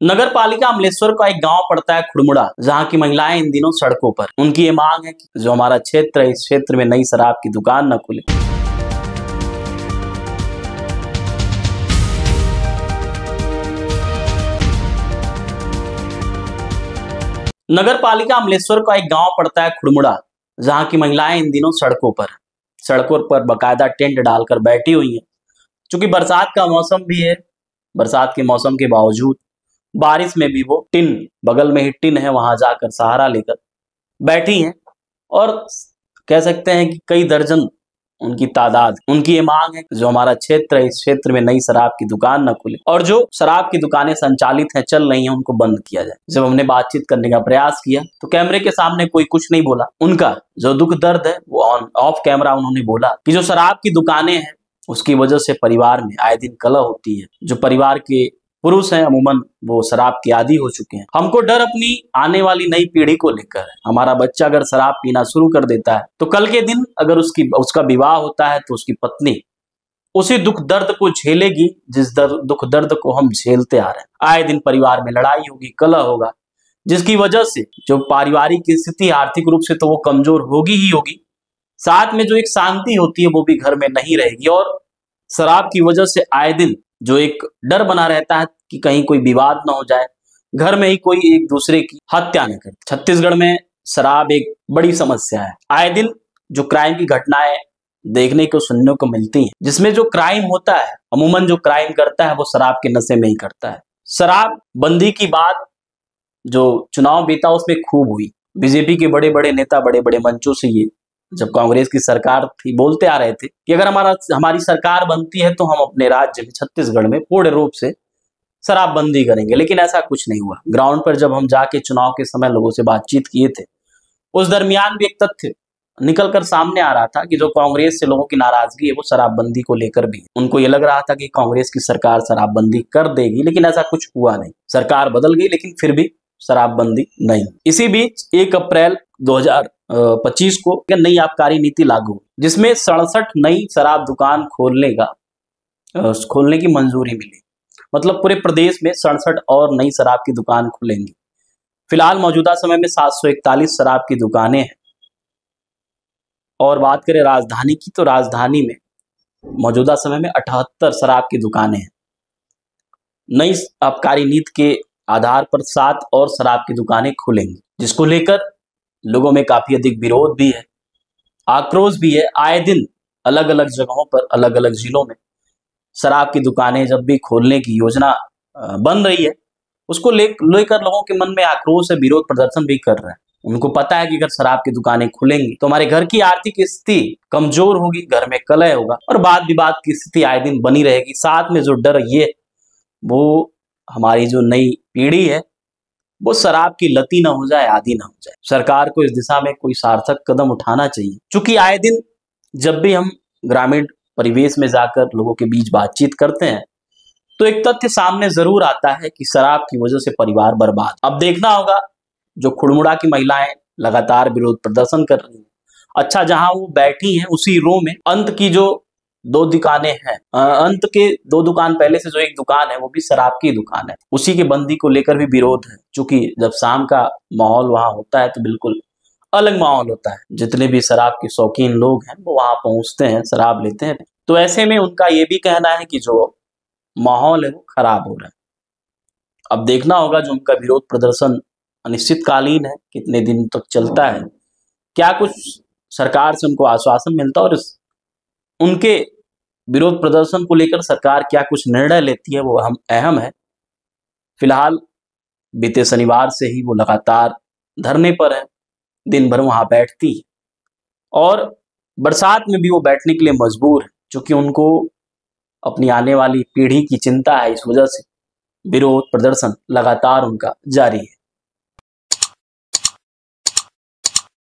नगर पालिका अमलेश्वर का एक गांव पड़ता है खुड़मुड़ा, जहां की महिलाएं इन दिनों सड़कों पर। उनकी ये मांग है कि जो हमारा क्षेत्र है, इस क्षेत्र में नई शराब की दुकान न खुले। नगर पालिका अमलेश्वर का एक गांव पड़ता है खुड़मुड़ा, जहां की महिलाएं इन दिनों सड़कों पर बकायदा टेंट डालकर बैठी हुई हैं। चूंकि बरसात का मौसम भी है, बरसात के मौसम के बावजूद बारिश में भी वो टिन, बगल में ही टिन है, वहां जाकर सहारा लेकर बैठी हैं। और कह सकते हैं कि कई दर्जन उनकी तादाद। उनकी ये मांग है कि जो हमारा क्षेत्र है, इस क्षेत्र में नई शराब की दुकान न खुले और जो शराब की दुकानें संचालित हैं, चल रही हैं, उनको बंद किया जाए। जब हमने बातचीत करने का प्रयास किया तो कैमरे के सामने कोई कुछ नहीं बोला। उनका जो दुख दर्द है वो ऑफ कैमरा उन्होंने बोला कि जो शराब की दुकानें हैं उसकी वजह से परिवार में आए दिन कलह होती है। जो परिवार के पुरुष हैं अमूमन वो शराब के आदी हो चुके हैं। हमको डर अपनी आने वाली नई पीढ़ी को लेकर है। हमारा बच्चा अगर शराब पीना शुरू कर देता है तो कल के दिन अगर उसका विवाह होता है तो उसकी पत्नी उसी दुख दर्द को झेलेगी जिस दुख दर्द को हम झेलते आ रहे हैं। आए दिन परिवार में लड़ाई होगी, कलह होगा, जिसकी वजह से जो पारिवारिक स्थिति आर्थिक रूप से तो वो कमजोर होगी ही होगी, साथ में जो एक शांति होती है वो भी घर में नहीं रहेगी। और शराब की वजह से आए दिन जो एक डर बना रहता है कि कहीं कोई विवाद ना हो जाए, घर में ही कोई एक दूसरे की हत्या न करे। छत्तीसगढ़ में शराब एक बड़ी समस्या है। आए दिन जो क्राइम की घटनाएं देखने को सुनने को मिलती हैं, जिसमें जो क्राइम होता है अमूमन जो क्राइम करता है वो शराब के नशे में ही करता है। शराब बंदी की बात जो चुनाव बीता उसमें खूब हुई। बीजेपी के बड़े बड़े नेता बड़े बड़े मंचों से ये जब कांग्रेस की सरकार थी बोलते आ रहे थे कि अगर हमारी सरकार बनती है तो हम अपने राज्य में छत्तीसगढ़ में पूर्ण रूप से शराबबंदी करेंगे। लेकिन ऐसा कुछ नहीं हुआ। ग्राउंड पर जब हम जाके चुनाव के समय लोगों से बातचीत किए थे, उस दरमियान भी एक तथ्य निकलकर सामने आ रहा था कि जो कांग्रेस से लोगों की नाराजगी है वो शराबबंदी को लेकर भी। उनको ये लग रहा था कि कांग्रेस की सरकार शराबबंदी कर देगी, लेकिन ऐसा कुछ हुआ नहीं। सरकार बदल गई लेकिन फिर भी शराबबंदी नहीं। इसी बीच 1 अप्रैल 2025 को नई आबकारी नीति लागू हुई, जिसमें 67 नई शराब दुकान खोलने की मंजूरी मिली। मतलब पूरे प्रदेश में 67 और नई शराब की दुकान खुलेंगी। फिलहाल मौजूदा समय में 741 शराब की दुकानें हैं। और बात करें राजधानी की तो राजधानी में मौजूदा समय में 78 शराब की दुकानें हैं। नई आबकारी नीति के आधार पर 7 और शराब की दुकानें खुलेंगी, जिसको लेकर लोगों में काफी अधिक विरोध भी है, आक्रोश भी है। आए दिन अलग अलग जगहों पर, अलग अलग जिलों में शराब की दुकानें जब भी खोलने की योजना बन रही है, उसको लेकर लोगों के मन में आक्रोश है, विरोध प्रदर्शन भी कर रहे हैं। उनको पता है कि अगर शराब की दुकानें खुलेंगी तो हमारे घर की आर्थिक स्थिति कमजोर होगी, घर में कलह होगा और वाद विवाद की स्थिति आए दिन बनी रहेगी। साथ में जो डर ये वो हमारी जो नई पीढ़ी है वो शराब की लती ना हो जाए, आदी ना हो जाए। सरकार को इस दिशा में कोई सार्थक कदम उठाना चाहिए। क्योंकि आए दिन जब भी हम ग्रामीण परिवेश में जाकर लोगों के बीच बातचीत करते हैं तो एक तथ्य सामने जरूर आता है कि शराब की वजह से परिवार बर्बाद। अब देखना होगा जो खुड़मुड़ा की महिलाएं लगातार विरोध प्रदर्शन कर रही हैं। अच्छा, जहां वो बैठी हैं उसी रो में अंत की जो 2 दुकानें हैं, अंत के 2 दुकान पहले से जो एक दुकान है वो भी शराब की दुकान है। उसी के बंदी को लेकर भी विरोध है। चूंकि जब शाम का माहौल वहां होता है तो बिल्कुल अलग माहौल होता है। जितने भी शराब के शौकीन लोग हैं वो वहां पहुंचते हैं, शराब लेते हैं। तो ऐसे में उनका ये भी कहना है कि जो माहौल है वो खराब हो रहा है। अब देखना होगा जो उनका विरोध प्रदर्शन अनिश्चितकालीन है, कितने दिन तक चलता है, क्या कुछ सरकार से उनको आश्वासन मिलता है और उनके विरोध प्रदर्शन को लेकर सरकार क्या कुछ निर्णय लेती है वो अहम है। फिलहाल बीते शनिवार से ही वो लगातार धरने पर है, दिन भर वहां बैठती है और बरसात में भी वो बैठने के लिए मजबूर है, क्योंकि उनको अपनी आने वाली पीढ़ी की चिंता है। इस वजह से विरोध प्रदर्शन लगातार उनका जारी है।